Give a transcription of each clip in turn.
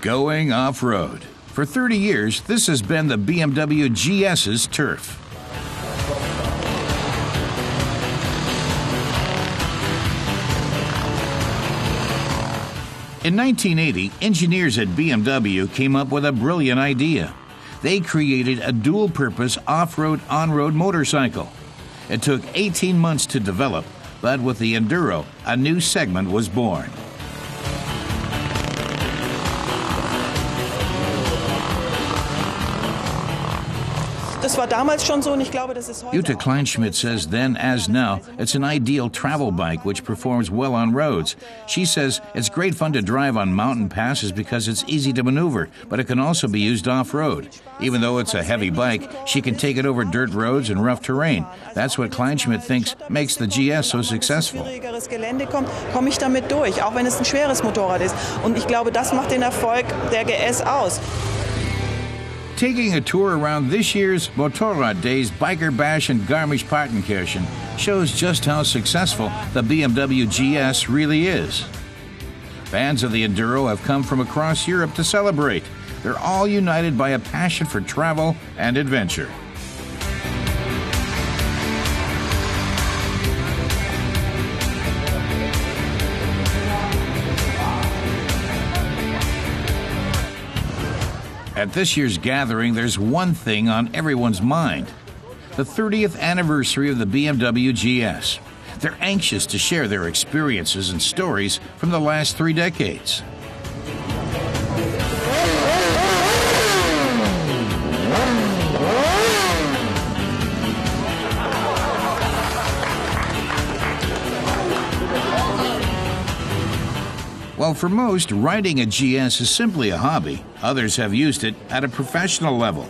Going off-road. For 30 years, this has been the BMW GS's turf. In 1980, engineers at BMW came up with a brilliant idea. They created a dual-purpose off-road, on-road motorcycle. It took 18 months to develop, but with the Enduro, a new segment was born. Jutta Kleinschmidt says then as now, it's an ideal travel bike which performs well on roads. She says it's great fun to drive on mountain passes because it's easy to maneuver, but it can also be used off-road. Even though it's a heavy bike, she can take it over dirt roads and rough terrain. That's what Kleinschmidt thinks makes the GS so successful. Komme ich damit durch, auch wenn es ein schweres Motorrad ist. Und ich glaube, das macht den Erfolg der GS aus. Taking a tour around this year's Motorrad Days Biker Bash in Garmisch-Partenkirchen shows just how successful the BMW GS really is. Fans of the Enduro have come from across Europe to celebrate. They're all united by a passion for travel and adventure. At this year's gathering, there's one thing on everyone's mind: the 30th anniversary of the BMW GS. They're anxious to share their experiences and stories from the last 3 decades. While for most, riding a GS is simply a hobby, others have used it at a professional level.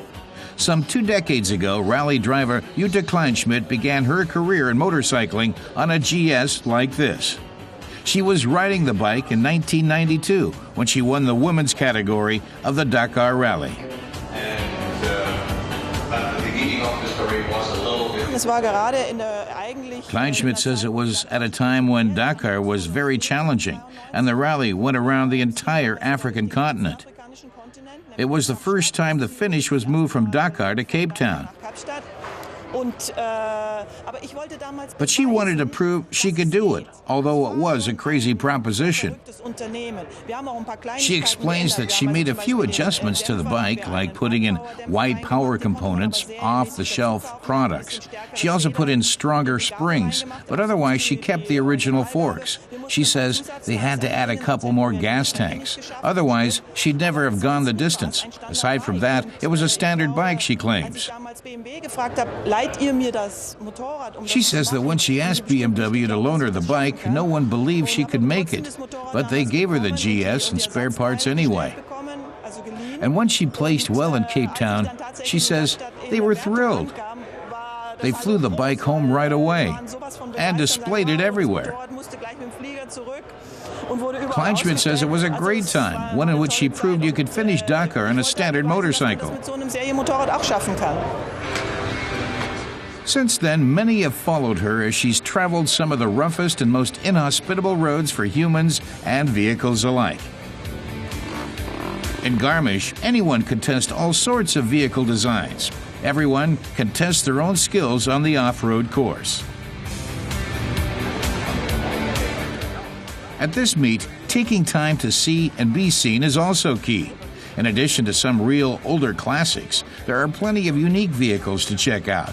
Some 2 decades ago, rally driver Jutta Kleinschmidt began her career in motorcycling on a GS like this. She was riding the bike in 1992 when she won the women's category of the Dakar Rally. Kleinschmidt says it was at a time when Dakar was very challenging and the rally went around the entire African continent. It was the first time the finish was moved from Dakar to Cape Town. But she wanted to prove she could do it, although it was a crazy proposition. She explains that she made a few adjustments to the bike, like putting in wide power components, off-the-shelf products. She also put in stronger springs, but otherwise she kept the original forks. She says they had to add a couple more gas tanks. Otherwise, she'd never have gone the distance. Aside from that, it was a standard bike, she claims. She says that when she asked BMW to loan her the bike, no one believed she could make it, but they gave her the GS and spare parts anyway. And when she placed well in Cape Town, she says they were thrilled. They flew the bike home right away and displayed it everywhere. Kleinschmidt says it was a great time, one in which she proved you could finish Dakar on a standard motorcycle. Since then, many have followed her as she's traveled some of the roughest and most inhospitable roads for humans and vehicles alike. In Garmisch, anyone could test all sorts of vehicle designs. Everyone can test their own skills on the off-road course. At this meet, taking time to see and be seen is also key. In addition to some real older classics, there are plenty of unique vehicles to check out.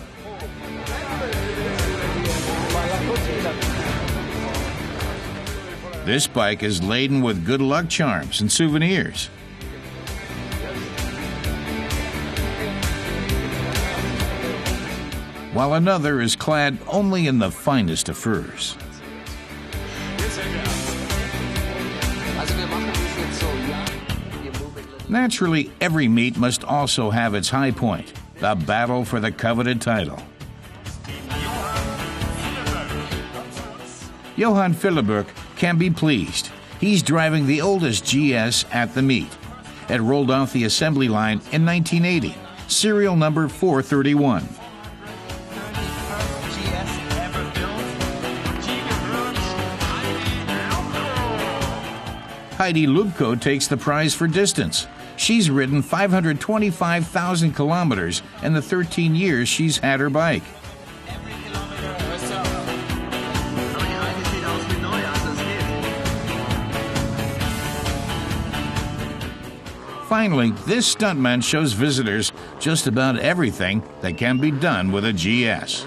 This bike is laden with good luck charms and souvenirs. While another is clad only in the finest of furs. Naturally, every meet must also have its high point, the battle for the coveted title. Johann Philibert can be pleased. He's driving the oldest GS at the meet. It rolled off the assembly line in 1980, serial number 431. Heidi Lubko takes the prize for distance. She's ridden 525,000 kilometers in the 13 years she's had her bike. Finally, this stuntman shows visitors just about everything that can be done with a GS.